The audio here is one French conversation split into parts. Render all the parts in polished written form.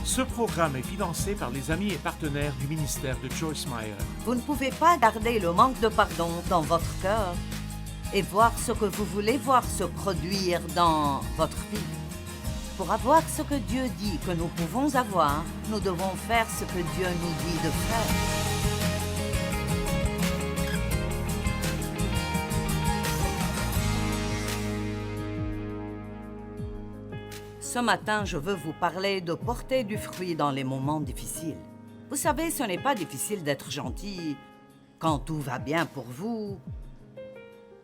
Ce programme est financé par les amis et partenaires du ministère de Joyce Meyer. Vous ne pouvez pas garder le manque de pardon dans votre cœur et voir ce que vous voulez voir se produire dans votre vie. Pour avoir ce que Dieu dit que nous pouvons avoir, nous devons faire ce que Dieu nous dit de faire. Ce matin, je veux vous parler de porter du fruit dans les moments difficiles. Vous savez, ce n'est pas difficile d'être gentil quand tout va bien pour vous,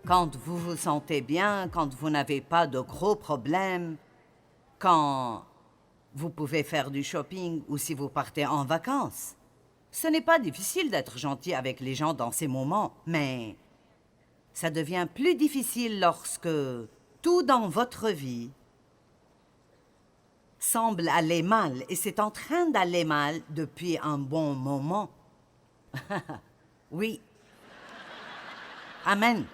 quand vous vous sentez bien, quand vous n'avez pas de gros problèmes, quand vous pouvez faire du shopping ou si vous partez en vacances. Ce n'est pas difficile d'être gentil avec les gens dans ces moments, mais ça devient plus difficile lorsque tout dans votre vie semble aller mal, et c'est en train d'aller mal depuis un bon moment. Oui. Amen.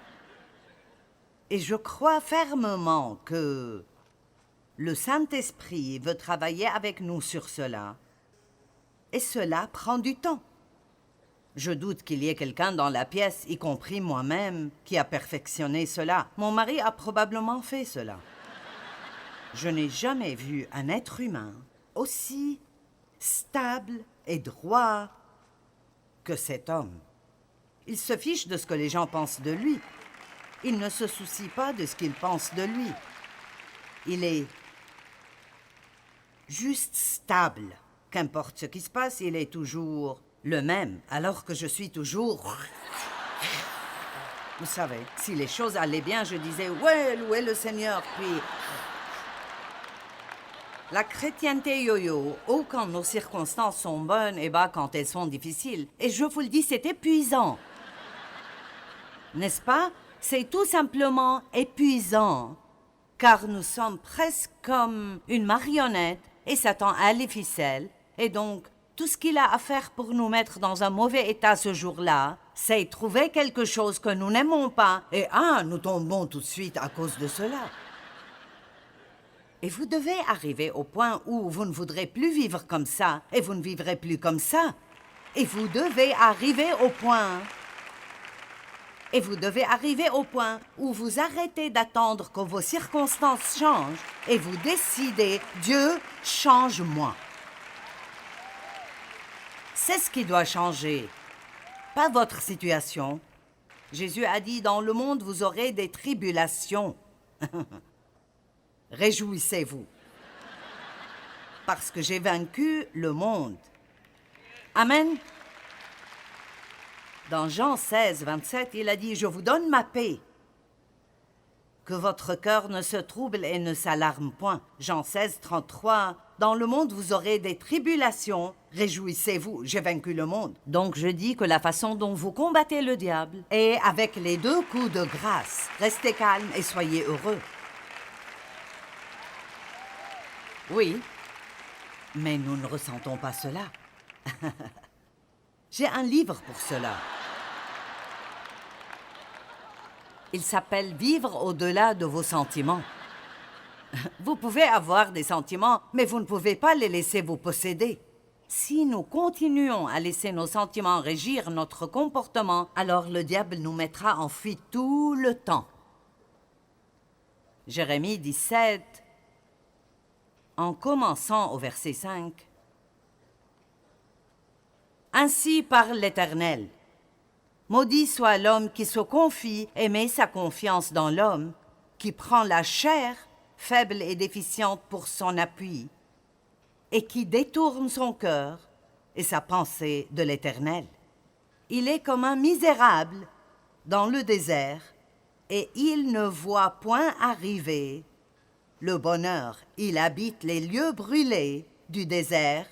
Et je crois fermement que le Saint-Esprit veut travailler avec nous sur cela. Et cela prend du temps. Je doute qu'il y ait quelqu'un dans la pièce, y compris moi-même, qui a perfectionné cela. Mon mari a probablement fait cela. Je n'ai jamais vu un être humain aussi stable et droit que cet homme. Il se fiche de ce que les gens pensent de lui. Il ne se soucie pas de ce qu'ils pensent de lui. Il est juste stable. Qu'importe ce qui se passe, il est toujours le même, alors que je suis toujours... Vous savez, si les choses allaient bien, je disais « Ouais, louez le Seigneur », puis... La chrétienté yo-yo, haut quand nos circonstances sont bonnes et bas quand elles sont difficiles. Et je vous le dis, c'est épuisant. N'est-ce pas? C'est tout simplement épuisant. Car nous sommes presque comme une marionnette et Satan a les ficelles. Et donc, tout ce qu'il a à faire pour nous mettre dans un mauvais état ce jour-là, c'est trouver quelque chose que nous n'aimons pas. Et nous tombons tout de suite à cause de cela. Et vous devez arriver au point où vous ne voudrez plus vivre comme ça, et vous ne vivrez plus comme ça. Et vous devez arriver au point... Et vous devez arriver au point où vous arrêtez d'attendre que vos circonstances changent, et vous décidez, Dieu, change-moi. C'est ce qui doit changer, pas votre situation. Jésus a dit, dans le monde, vous aurez des tribulations. Réjouissez-vous, parce que j'ai vaincu le monde. Amen. Dans Jean 16, 27, il a dit « Je vous donne ma paix, que votre cœur ne se trouble et ne s'alarme point. » Jean 16, 33, « Dans le monde, vous aurez des tribulations. Réjouissez-vous, j'ai vaincu le monde. » Donc je dis que la façon dont vous combattez le diable est avec les 2 coups de grâce. Restez calme et soyez heureux. Oui, mais nous ne ressentons pas cela. J'ai un livre pour cela. Il s'appelle « Vivre au-delà de vos sentiments ». Vous pouvez avoir des sentiments, mais vous ne pouvez pas les laisser vous posséder. Si nous continuons à laisser nos sentiments régir notre comportement, alors le diable nous mettra en fuite tout le temps. Jérémie 17, en commençant au verset 5. « Ainsi parle l'Éternel. Maudit soit l'homme qui se confie et met sa confiance dans l'homme, qui prend la chair, faible et déficiente, pour son appui, et qui détourne son cœur et sa pensée de l'Éternel. Il est comme un misérable dans le désert, et il ne voit point arriver le bonheur. Il habite les lieux brûlés du désert,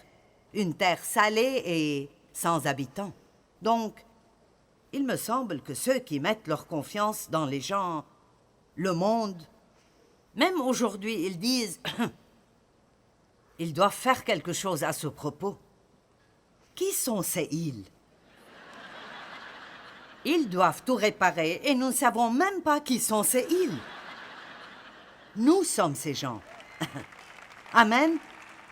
une terre salée et sans habitants. » Donc, il me semble que ceux qui mettent leur confiance dans les gens, le monde, même aujourd'hui, ils disent « Ils doivent faire quelque chose à ce propos. » Qui sont ces ils? Ils doivent tout réparer et nous ne savons même pas qui sont ces ils. Nous sommes ces gens. Amen.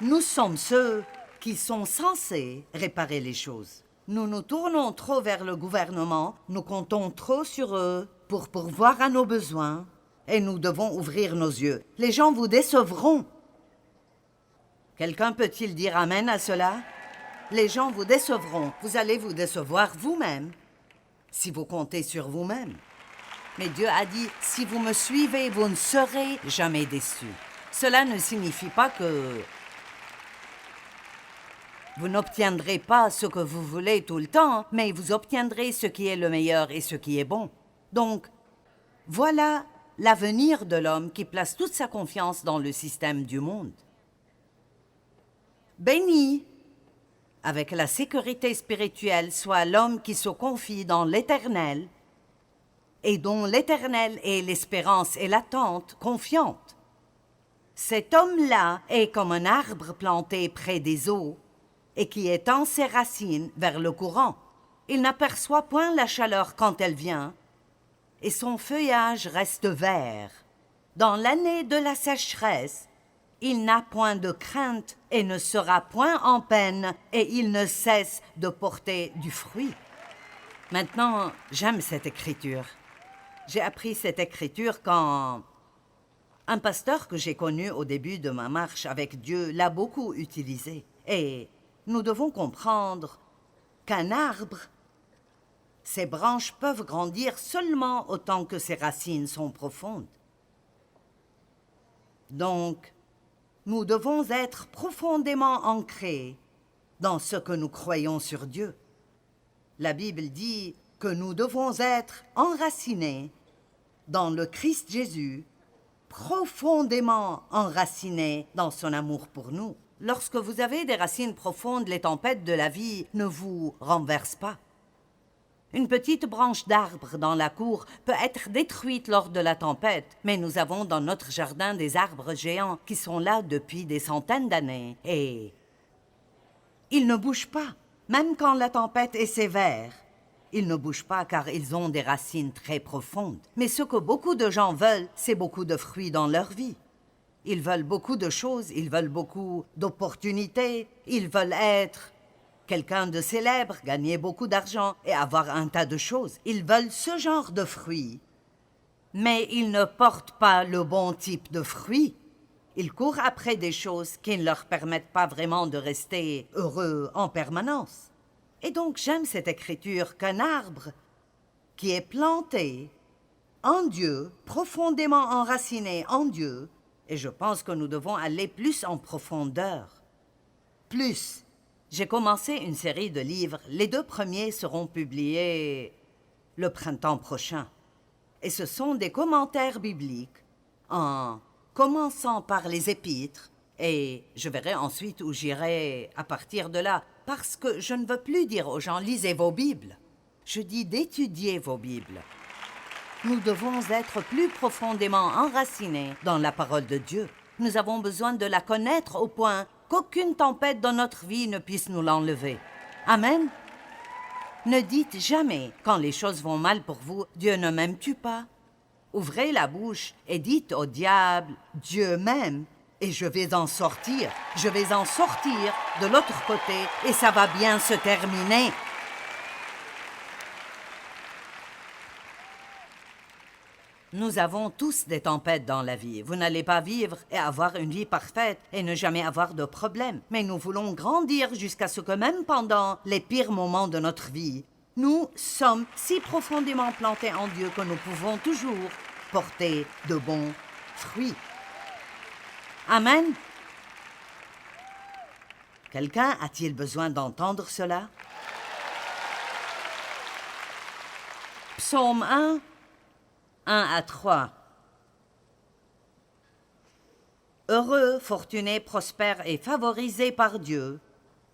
Nous sommes ceux qui sont censés réparer les choses. Nous nous tournons trop vers le gouvernement, nous comptons trop sur eux pour pourvoir à nos besoins, et nous devons ouvrir nos yeux. Les gens vous décevront. Quelqu'un peut-il dire amen à cela? Les gens vous décevront. Vous allez vous décevoir vous-même, si vous comptez sur vous-même. Mais Dieu a dit, si vous me suivez, vous ne serez jamais déçus. Cela ne signifie pas que vous n'obtiendrez pas ce que vous voulez tout le temps, mais vous obtiendrez ce qui est le meilleur et ce qui est bon. Donc, voilà l'avenir de l'homme qui place toute sa confiance dans le système du monde. Béni, avec la sécurité spirituelle, soit l'homme qui se confie dans l'Éternel et dont l'Éternel est l'espérance et l'attente confiante. Cet homme-là est comme un arbre planté près des eaux et qui étend ses racines vers le courant. Il n'aperçoit point la chaleur quand elle vient, et son feuillage reste vert. Dans l'année de la sécheresse, il n'a point de crainte et ne sera point en peine, et il ne cesse de porter du fruit. Maintenant, j'aime cette écriture. J'ai appris cette écriture quand un pasteur que j'ai connu au début de ma marche avec Dieu l'a beaucoup utilisée. Et nous devons comprendre qu'un arbre, ses branches peuvent grandir seulement autant que ses racines sont profondes. Donc, nous devons être profondément ancrés dans ce que nous croyons sur Dieu. La Bible dit que nous devons être enracinés dans le Christ Jésus, profondément enracinés dans son amour pour nous. Lorsque vous avez des racines profondes, les tempêtes de la vie ne vous renversent pas. Une petite branche d'arbre dans la cour peut être détruite lors de la tempête, mais nous avons dans notre jardin des arbres géants qui sont là depuis des centaines d'années et ils ne bougent pas, même quand la tempête est sévère. Ils ne bougent pas car ils ont des racines très profondes. Mais ce que beaucoup de gens veulent, c'est beaucoup de fruits dans leur vie. Ils veulent beaucoup de choses, ils veulent beaucoup d'opportunités, ils veulent être quelqu'un de célèbre, gagner beaucoup d'argent et avoir un tas de choses. Ils veulent ce genre de fruits. Mais ils ne portent pas le bon type de fruits. Ils courent après des choses qui ne leur permettent pas vraiment de rester heureux en permanence. Et donc j'aime cette écriture qu'un arbre qui est planté en Dieu, profondément enraciné en Dieu, et je pense que nous devons aller plus en profondeur. Plus. J'ai commencé une série de livres. Les 2 premiers seront publiés le printemps prochain. Et ce sont des commentaires bibliques, en commençant par les épîtres, et je verrai ensuite où j'irai à partir de là, parce que je ne veux plus dire aux gens « lisez vos Bibles ». Je dis d'étudier vos Bibles. Nous devons être plus profondément enracinés dans la parole de Dieu. Nous avons besoin de la connaître au point qu'aucune tempête dans notre vie ne puisse nous l'enlever. Amen. Ne dites jamais, quand les choses vont mal pour vous, « Dieu ne m'aime-tu pas ?» Ouvrez la bouche et dites au diable, « Dieu m'aime et je vais en sortir. Je vais en sortir de l'autre côté et ça va bien se terminer. » Nous avons tous des tempêtes dans la vie. Vous n'allez pas vivre et avoir une vie parfaite et ne jamais avoir de problème. Mais nous voulons grandir jusqu'à ce que même pendant les pires moments de notre vie, nous sommes si profondément plantés en Dieu que nous pouvons toujours porter de bons fruits. Amen. Quelqu'un a-t-il besoin d'entendre cela? Psaume 1, 1 à 3. Heureux, fortuné, prospère et favorisé par Dieu,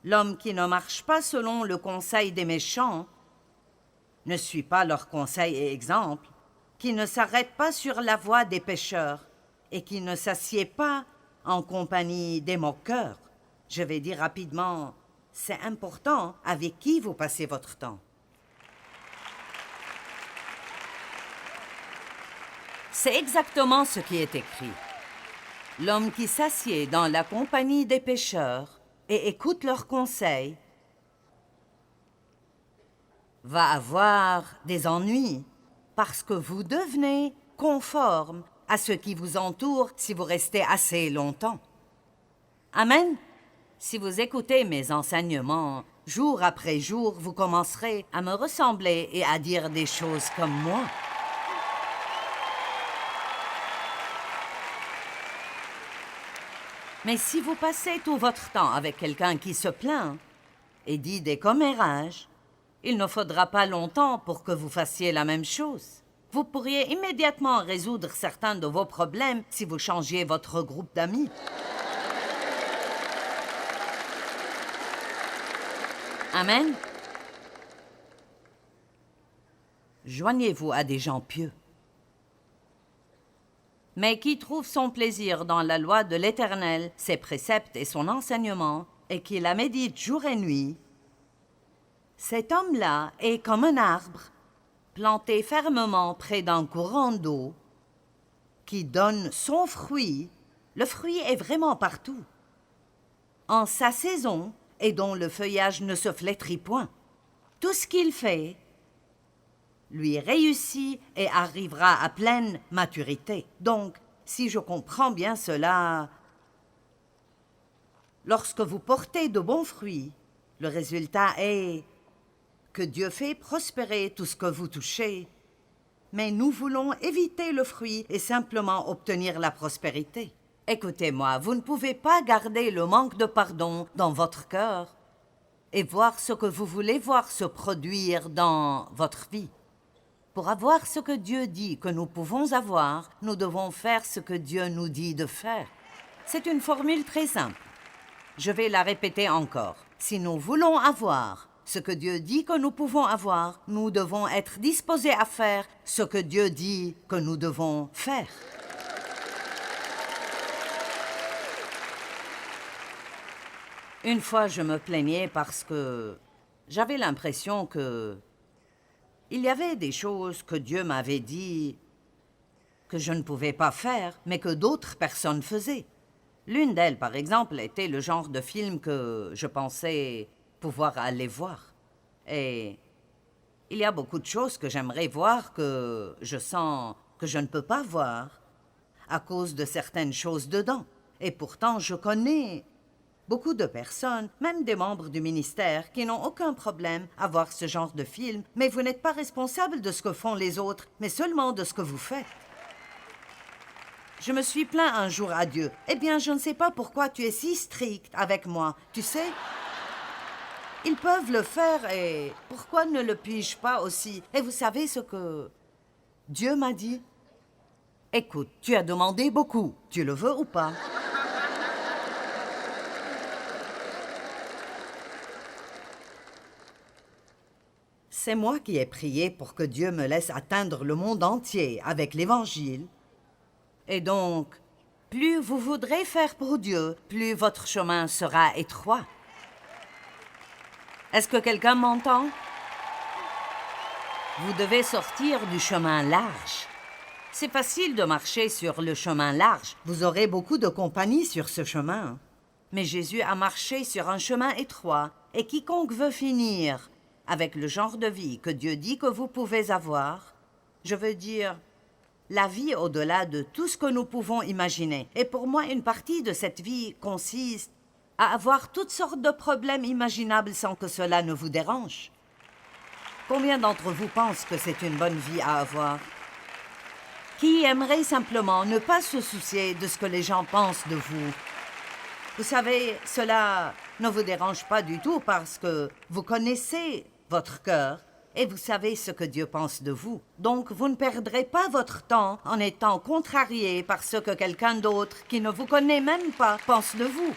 l'homme qui ne marche pas selon le conseil des méchants, ne suit pas leurs conseils et exemples, qui ne s'arrête pas sur la voie des pécheurs et qui ne s'assied pas en compagnie des moqueurs. Je vais dire rapidement, c'est important avec qui vous passez votre temps. C'est exactement ce qui est écrit. L'homme qui s'assied dans la compagnie des pécheurs et écoute leurs conseils va avoir des ennuis parce que vous devenez conforme à ce qui vous entoure si vous restez assez longtemps. Amen. Si vous écoutez mes enseignements, jour après jour, vous commencerez à me ressembler et à dire des choses comme moi. Mais si vous passez tout votre temps avec quelqu'un qui se plaint et dit des commérages, il ne faudra pas longtemps pour que vous fassiez la même chose. Vous pourriez immédiatement résoudre certains de vos problèmes si vous changiez votre groupe d'amis. Amen. Joignez-vous à des gens pieux, mais qui trouve son plaisir dans la loi de l'Éternel, ses préceptes et son enseignement, et qui la médite jour et nuit. Cet homme-là est comme un arbre, planté fermement près d'un courant d'eau, qui donne son fruit. Le fruit est vraiment partout, en sa saison, et dont le feuillage ne se flétrit point. Tout ce qu'il fait lui réussit et arrivera à pleine maturité. Donc, si je comprends bien cela, lorsque vous portez de bons fruits, le résultat est que Dieu fait prospérer tout ce que vous touchez. Mais nous voulons éviter le fruit et simplement obtenir la prospérité. Écoutez-moi, vous ne pouvez pas garder le manque de pardon dans votre cœur et voir ce que vous voulez voir se produire dans votre vie. Pour avoir ce que Dieu dit que nous pouvons avoir, nous devons faire ce que Dieu nous dit de faire. C'est une formule très simple. Je vais la répéter encore. Si nous voulons avoir ce que Dieu dit que nous pouvons avoir, nous devons être disposés à faire ce que Dieu dit que nous devons faire. Une fois, je me plaignais parce que j'avais l'impression que il y avait des choses que Dieu m'avait dit que je ne pouvais pas faire, mais que d'autres personnes faisaient. L'une d'elles, par exemple, était le genre de film que je pensais pouvoir aller voir. Et il y a beaucoup de choses que j'aimerais voir que je sens que je ne peux pas voir à cause de certaines choses dedans. Et pourtant, je connais beaucoup de personnes, même des membres du ministère, qui n'ont aucun problème à voir ce genre de film, mais vous n'êtes pas responsable de ce que font les autres, mais seulement de ce que vous faites. Je me suis plaint un jour à Dieu. Eh bien, je ne sais pas pourquoi tu es si strict avec moi, tu sais. Ils peuvent le faire et pourquoi ne le puis-je pas aussi? Et vous savez ce que Dieu m'a dit? Écoute, tu as demandé beaucoup, tu le veux ou pas? C'est moi qui ai prié pour que Dieu me laisse atteindre le monde entier avec l'Évangile. Et donc, plus vous voudrez faire pour Dieu, plus votre chemin sera étroit. Est-ce que quelqu'un m'entend? Vous devez sortir du chemin large. C'est facile de marcher sur le chemin large. Vous aurez beaucoup de compagnie sur ce chemin. Mais Jésus a marché sur un chemin étroit, et quiconque veut finir avec le genre de vie que Dieu dit que vous pouvez avoir, je veux dire, la vie au-delà de tout ce que nous pouvons imaginer. Et pour moi, une partie de cette vie consiste à avoir toutes sortes de problèmes imaginables sans que cela ne vous dérange. Combien d'entre vous pensent que c'est une bonne vie à avoir? Qui aimerait simplement ne pas se soucier de ce que les gens pensent de vous? Vous savez, cela ne vous dérange pas du tout parce que vous connaissez votre cœur et vous savez ce que Dieu pense de vous. Donc, vous ne perdrez pas votre temps en étant contrarié par ce que quelqu'un d'autre qui ne vous connaît même pas pense de vous.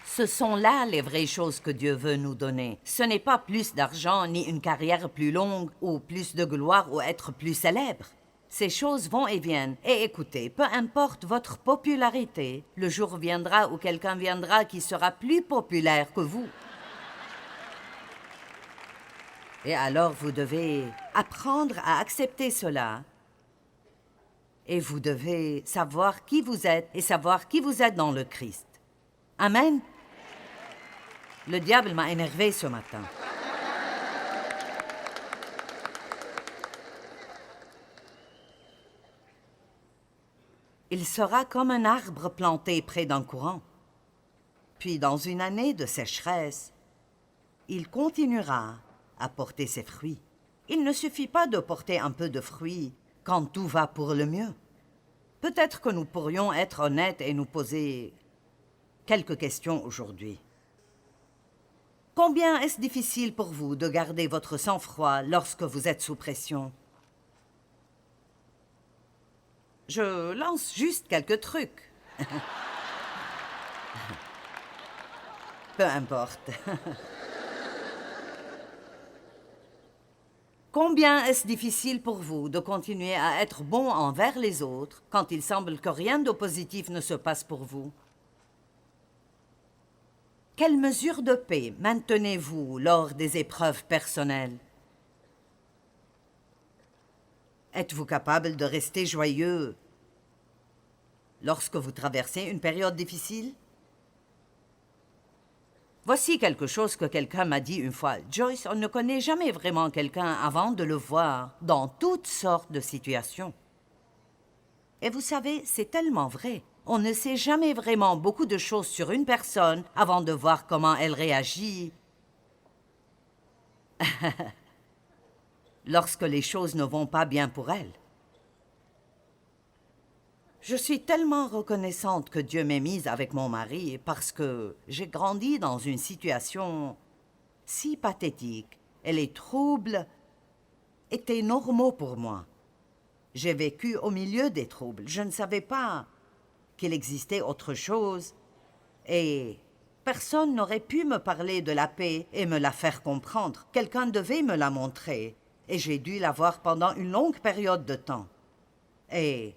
Ce sont là les vraies choses que Dieu veut nous donner. Ce n'est pas plus d'argent, ni une carrière plus longue, ou plus de gloire, ou être plus célèbre. Ces choses vont et viennent. Et écoutez, peu importe votre popularité, le jour viendra où quelqu'un viendra qui sera plus populaire que vous. Et alors vous devez apprendre à accepter cela Et vous devez savoir qui vous êtes et savoir qui vous êtes dans le Christ. Amen. Le diable m'a énervé ce matin. Il sera comme un arbre planté près d'un courant. Puis, dans une année de sécheresse, il continuera à porter ses fruits. Il ne suffit pas de porter un peu de fruits quand tout va pour le mieux. Peut-être que nous pourrions être honnêtes et nous poser quelques questions aujourd'hui. Combien est-ce difficile pour vous de garder votre sang-froid lorsque vous êtes sous pression? Je lance juste quelques trucs. Peu importe. Combien est-ce difficile pour vous de continuer à être bon envers les autres quand il semble que rien de positif ne se passe pour vous? Quelle mesure de paix maintenez-vous lors des épreuves personnelles? Êtes-vous capable de rester joyeux lorsque vous traversez une période difficile? Voici quelque chose que quelqu'un m'a dit une fois. Joyce, on ne connaît jamais vraiment quelqu'un avant de le voir dans toutes sortes de situations. Et vous savez, c'est tellement vrai. On ne sait jamais vraiment beaucoup de choses sur une personne avant de voir comment elle réagit lorsque les choses ne vont pas bien pour elle. Je suis tellement reconnaissante que Dieu m'ait mise avec mon mari parce que j'ai grandi dans une situation si pathétique et les troubles étaient normaux pour moi. J'ai vécu au milieu des troubles. Je ne savais pas qu'il existait autre chose et personne n'aurait pu me parler de la paix et me la faire comprendre. Quelqu'un devait me la montrer et j'ai dû la voir pendant une longue période de temps. Et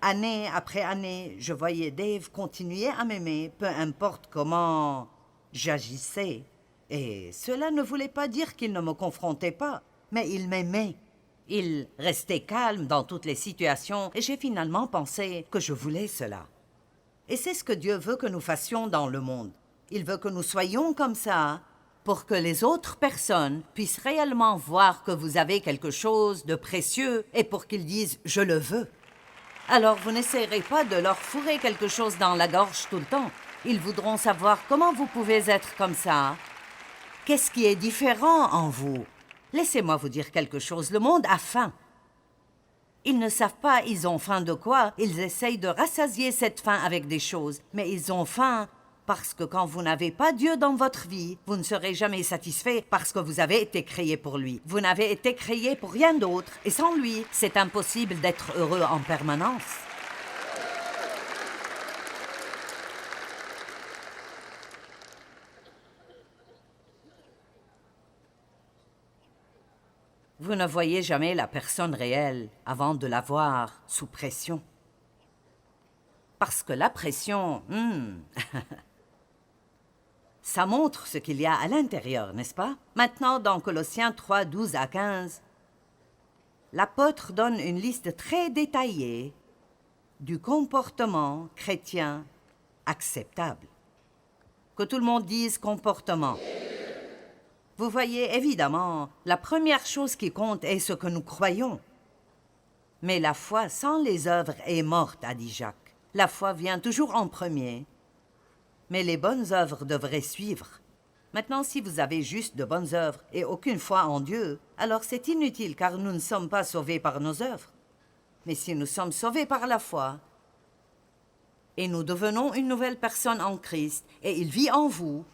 année après année, je voyais Dave continuer à m'aimer, peu importe comment j'agissais. Et cela ne voulait pas dire qu'il ne me confrontait pas, mais il m'aimait. Il restait calme dans toutes les situations et j'ai finalement pensé que je voulais cela. Et c'est ce que Dieu veut que nous fassions dans le monde. Il veut que nous soyons comme ça pour que les autres personnes puissent réellement voir que vous avez quelque chose de précieux et pour qu'ils disent « je le veux ». Alors vous n'essayerez pas de leur fourrer quelque chose dans la gorge tout le temps. Ils voudront savoir comment vous pouvez être comme ça. Qu'est-ce qui est différent en vous? Laissez-moi vous dire quelque chose, le monde a faim. Ils ne savent pas ils ont faim de quoi, ils essayent de rassasier cette faim avec des choses, mais ils ont faim parce que quand vous n'avez pas Dieu dans votre vie, vous ne serez jamais satisfait parce que vous avez été créé pour lui. Vous n'avez été créé pour rien d'autre, et sans lui, c'est impossible d'être heureux en permanence. Vous ne voyez jamais la personne réelle avant de la voir sous pression. Parce que la pression, ça montre ce qu'il y a à l'intérieur, n'est-ce pas? Maintenant, dans Colossiens 3, 12 à 15, l'apôtre donne une liste très détaillée du comportement chrétien acceptable. Que tout le monde dise comportement. Vous voyez, évidemment, la première chose qui compte est ce que nous croyons. Mais la foi sans les œuvres est morte, a dit Jacques. La foi vient toujours en premier. Mais les bonnes œuvres devraient suivre. Maintenant, si vous avez juste de bonnes œuvres et aucune foi en Dieu, alors c'est inutile car nous ne sommes pas sauvés par nos œuvres. Mais si nous sommes sauvés par la foi et nous devenons une nouvelle personne en Christ et il vit en vous,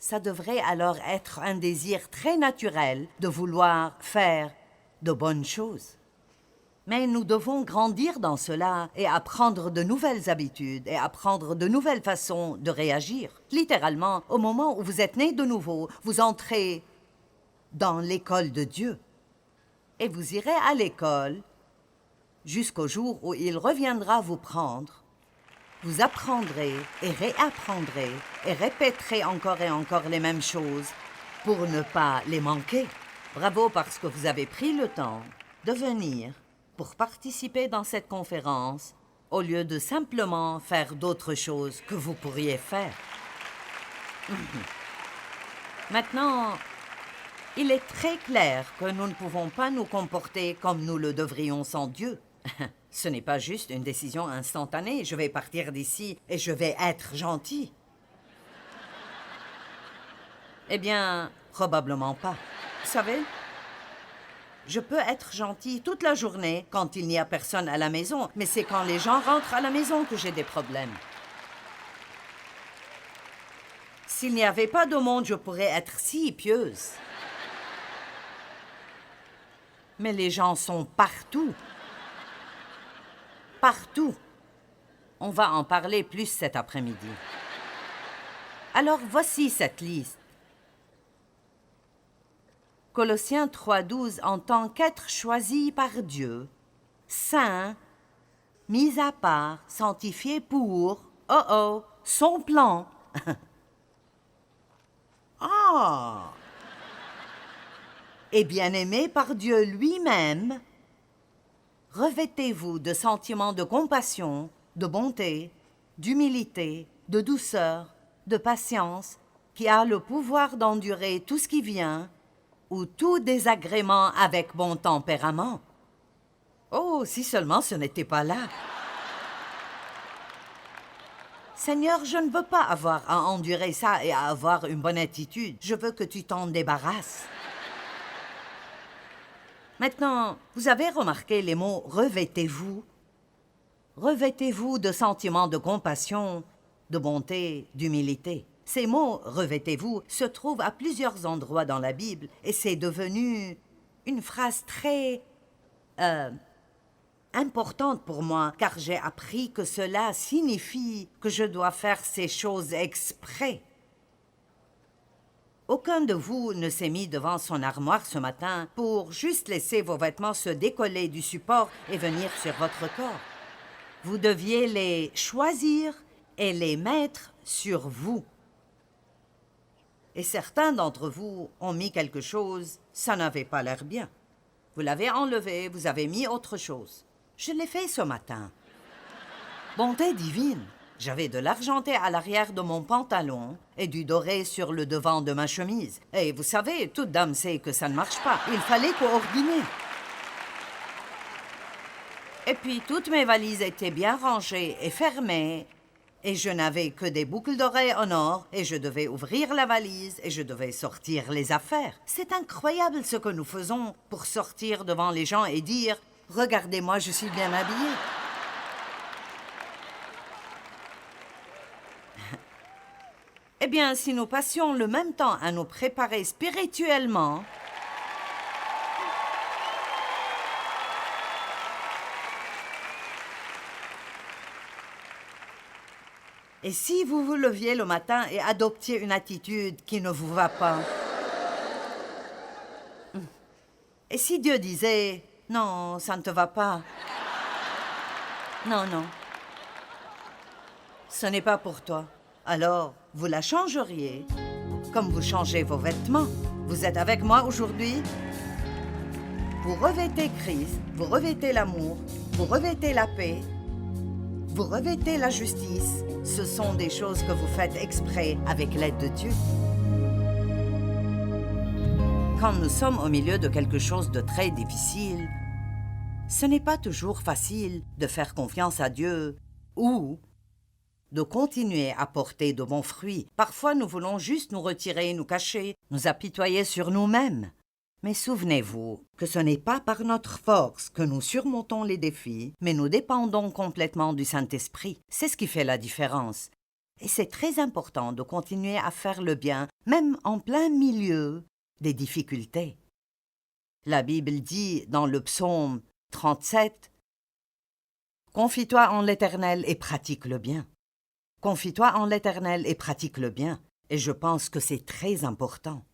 ça devrait alors être un désir très naturel de vouloir faire de bonnes choses. Mais nous devons grandir dans cela et apprendre de nouvelles habitudes et apprendre de nouvelles façons de réagir. Littéralement, au moment où vous êtes né de nouveau, vous entrez dans l'école de Dieu. Et vous irez à l'école jusqu'au jour où il reviendra vous prendre. Vous apprendrez et réapprendrez et répéterez encore et encore les mêmes choses pour ne pas les manquer. Bravo parce que vous avez pris le temps de venir pour participer dans cette conférence au lieu de simplement faire d'autres choses que vous pourriez faire. Maintenant, il est très clair que nous ne pouvons pas nous comporter comme nous le devrions sans Dieu. Ce n'est pas juste une décision instantanée. Je vais partir d'ici et je vais être gentil. Eh bien, probablement pas. Vous savez, je peux être gentil toute la journée quand il n'y a personne à la maison, mais c'est quand les gens rentrent à la maison que j'ai des problèmes. S'il n'y avait pas de monde, je pourrais être si pieuse. Mais les gens sont partout. Partout. On va en parler plus cet après-midi. Alors voici cette liste. Colossiens 3,12 en tant qu'être choisi par Dieu, saint, mis à part, sanctifié pour, son plan. Ah! Et bien-aimé par Dieu lui-même, revêtez-vous de sentiments de compassion, de bonté, d'humilité, de douceur, de patience, qui a le pouvoir d'endurer tout ce qui vient, ou tout désagrément avec bon tempérament. Oh, si seulement ce n'était pas là. Seigneur, je ne veux pas avoir à endurer ça et à avoir une bonne attitude. Je veux que tu t'en débarrasses. Maintenant, vous avez remarqué les mots « revêtez-vous ». Revêtez-vous de sentiments de compassion, de bonté, d'humilité. Ces mots « revêtez-vous » se trouvent à plusieurs endroits dans la Bible et c'est devenu une phrase très importante pour moi, car j'ai appris que cela signifie que je dois faire ces choses exprès. Aucun de vous ne s'est mis devant son armoire ce matin pour juste laisser vos vêtements se décoller du support et venir sur votre corps. Vous deviez les choisir et les mettre sur vous. Et certains d'entre vous ont mis quelque chose, ça n'avait pas l'air bien. Vous l'avez enlevé, vous avez mis autre chose. Je l'ai fait ce matin. Bonté divine. J'avais de l'argenté à l'arrière de mon pantalon et du doré sur le devant de ma chemise. Et vous savez, toute dame sait que ça ne marche pas. Il fallait coordonner. Et puis, toutes mes valises étaient bien rangées et fermées. Et je n'avais que des boucles d'oreilles en or. Et je devais ouvrir la valise et je devais sortir les affaires. C'est incroyable ce que nous faisons pour sortir devant les gens et dire « Regardez-moi, je suis bien habillée ». Eh bien, si nous passions le même temps à nous préparer spirituellement, et si vous vous leviez le matin et adoptiez une attitude qui ne vous va pas, et si Dieu disait « Non, ça ne te va pas. Non, non. Ce n'est pas pour toi. » Alors, vous la changeriez, comme vous changez vos vêtements. Vous êtes avec moi aujourd'hui? Vous revêtez Christ, vous revêtez l'amour, vous revêtez la paix, vous revêtez la justice. Ce sont des choses que vous faites exprès avec l'aide de Dieu. Quand nous sommes au milieu de quelque chose de très difficile, ce n'est pas toujours facile de faire confiance à Dieu ou de continuer à porter de bons fruits. Parfois, nous voulons juste nous retirer, nous cacher, nous apitoyer sur nous-mêmes. Mais souvenez-vous que ce n'est pas par notre force que nous surmontons les défis, mais nous dépendons complètement du Saint-Esprit. C'est ce qui fait la différence. Et c'est très important de continuer à faire le bien, même en plein milieu des difficultés. La Bible dit dans le psaume 37, « Confie-toi en l'Éternel et pratique le bien. » Confie-toi en l'Éternel et pratique le bien. Et je pense que c'est très important.